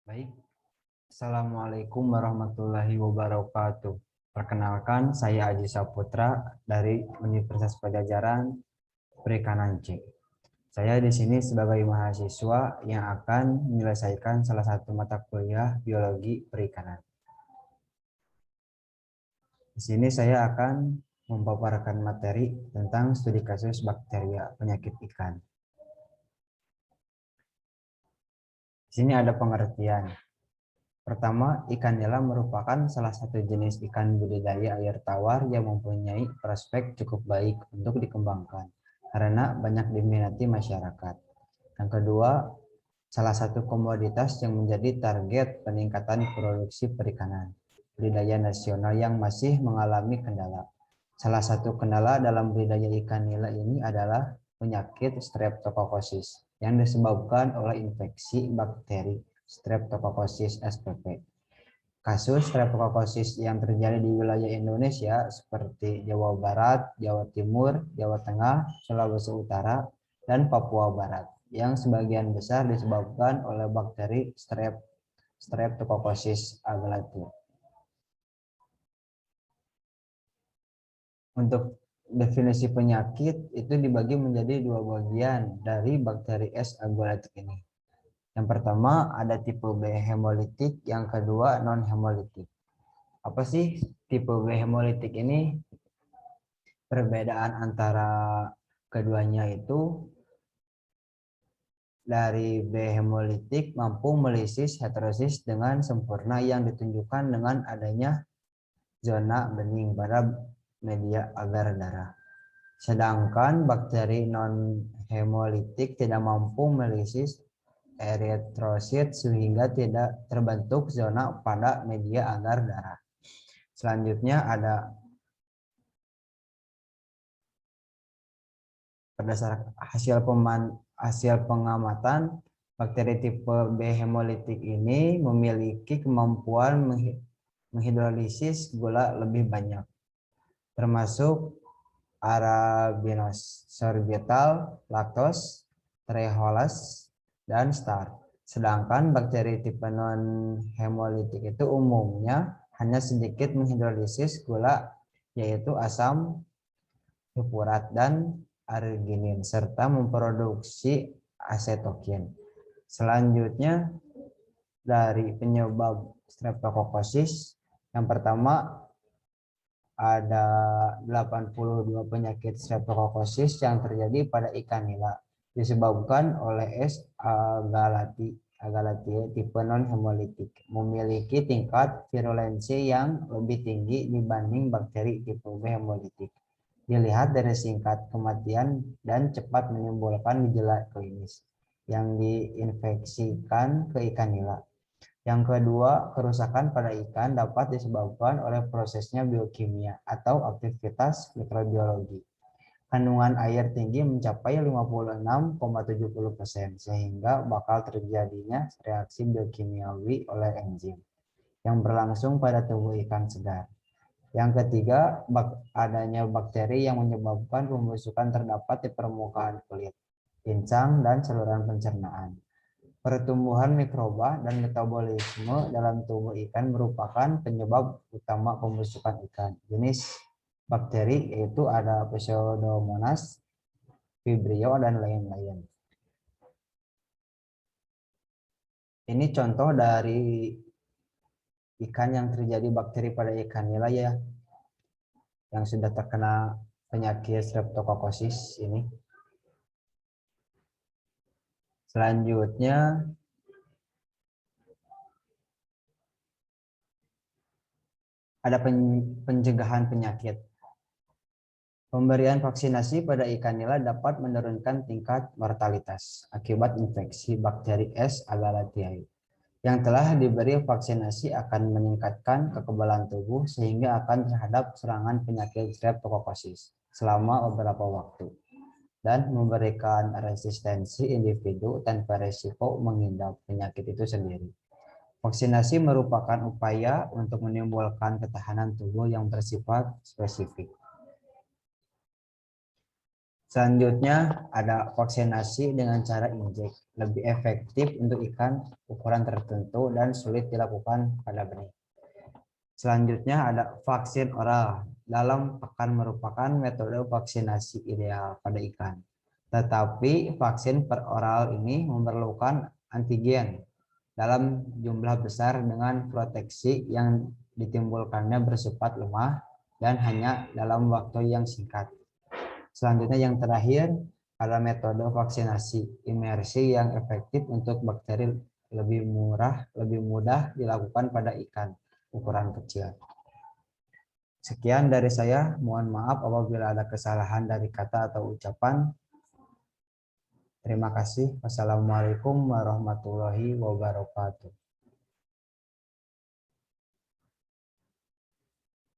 Baik, Assalamualaikum warahmatullahi wabarakatuh. Perkenalkan, saya Aji Saputra dari Universitas Pajajaran Perikanan C. Saya di sini sebagai mahasiswa yang akan menyelesaikan salah satu mata kuliah biologi perikanan. Di sini saya akan memaparkan materi tentang studi kasus bakteria penyakit ikan. Di sini ada pengertian. Pertama, ikan nila merupakan salah satu jenis ikan budidaya air tawar yang mempunyai prospek cukup baik untuk dikembangkan karena banyak diminati masyarakat. Yang kedua, salah satu komoditas yang menjadi target peningkatan produksi perikanan budidaya nasional yang masih mengalami kendala. Salah satu kendala dalam budidaya ikan nila ini adalah penyakit Streptococcus yang disebabkan oleh infeksi bakteri Streptococcus spp. Kasus Streptococcus yang terjadi di wilayah Indonesia seperti Jawa Barat, Jawa Timur, Jawa Tengah, Sulawesi Utara, dan Papua Barat, yang sebagian besar disebabkan oleh bakteri Streptococcus agalatia. Untuk definisi penyakit itu dibagi menjadi dua bagian dari bakteri S. agalatia ini. Yang pertama ada tipe B hemolitik, yang kedua non hemolitik. Apa sih tipe B hemolitik ini? Perbedaan antara keduanya itu dari B hemolitik mampu melisis heterosis dengan sempurna yang ditunjukkan dengan adanya zona bening pada media agar darah. Sedangkan bakteri non hemolitik tidak mampu melisis eritrosit sehingga tidak terbentuk zona pada media agar darah. Selanjutnya ada berdasarkan hasil pengamatan, bakteri tipe B hemolitik ini memiliki kemampuan menghidrolisis gula lebih banyak, termasuk arabinosorbital, laktos, trehalase, dan starch. Sedangkan bakteri tipe non hemolitik itu umumnya hanya sedikit menghidrolisis gula, yaitu asam sulfurat dan arginin, serta memproduksi asetokin. Selanjutnya dari penyebab Streptococcus, yang pertama ada 82 penyakit Streptococcus yang terjadi pada ikan nila disebabkan oleh S. agalatia tipe non hemolitik, memiliki tingkat virulensi yang lebih tinggi dibanding bakteri tipe B hemolitik. Dilihat dari singkat kematian dan cepat menimbulkan gejala klinis yang diinfeksikan ke ikan nila. Yang kedua, kerusakan pada ikan dapat disebabkan oleh prosesnya biokimia atau aktivitas mikrobiologi. Kandungan air tinggi mencapai 56,70% sehingga bakal terjadinya reaksi biokimiawi oleh enzim yang berlangsung pada tubuh ikan segar. Yang ketiga, adanya bakteri yang menyebabkan pembusukan terdapat di permukaan kulit, pincang, dan saluran pencernaan. Pertumbuhan mikroba dan metabolisme dalam tubuh ikan merupakan penyebab utama pembusukan ikan. Jenis bakteri yaitu ada Pseudomonas, Vibrio, dan lain-lain. Ini contoh dari ikan yang terjadi bakteri pada ikan nila ya, yang sudah terkena penyakit Streptococcus ini. Selanjutnya ada pencegahan penyakit. Pemberian vaksinasi pada ikan nila dapat menurunkan tingkat mortalitas akibat infeksi bakteri S. agalatia. Yang telah diberi vaksinasi akan meningkatkan kekebalan tubuh sehingga akan terhadap serangan penyakit Streptococcus selama beberapa waktu dan memberikan resistensi individu tanpa risiko mengidap penyakit itu sendiri. Vaksinasi merupakan upaya untuk menimbulkan ketahanan tubuh yang bersifat spesifik. Selanjutnya ada vaksinasi dengan cara injek, lebih efektif untuk ikan ukuran tertentu dan sulit dilakukan pada benih. Selanjutnya ada vaksin oral. Dalam pakan merupakan metode vaksinasi ideal pada ikan. Tetapi vaksin per oral ini memerlukan antigen dalam jumlah besar dengan proteksi yang ditimbulkannya bersifat lemah dan hanya dalam waktu yang singkat. Selanjutnya yang terakhir ada metode vaksinasi imersi yang efektif untuk bakteri, lebih mudah dilakukan pada ikan ukuran kecil. Sekian dari saya, mohon maaf apabila ada kesalahan dari kata atau ucapan. Terima kasih. Wassalamualaikum warahmatullahi wabarakatuh.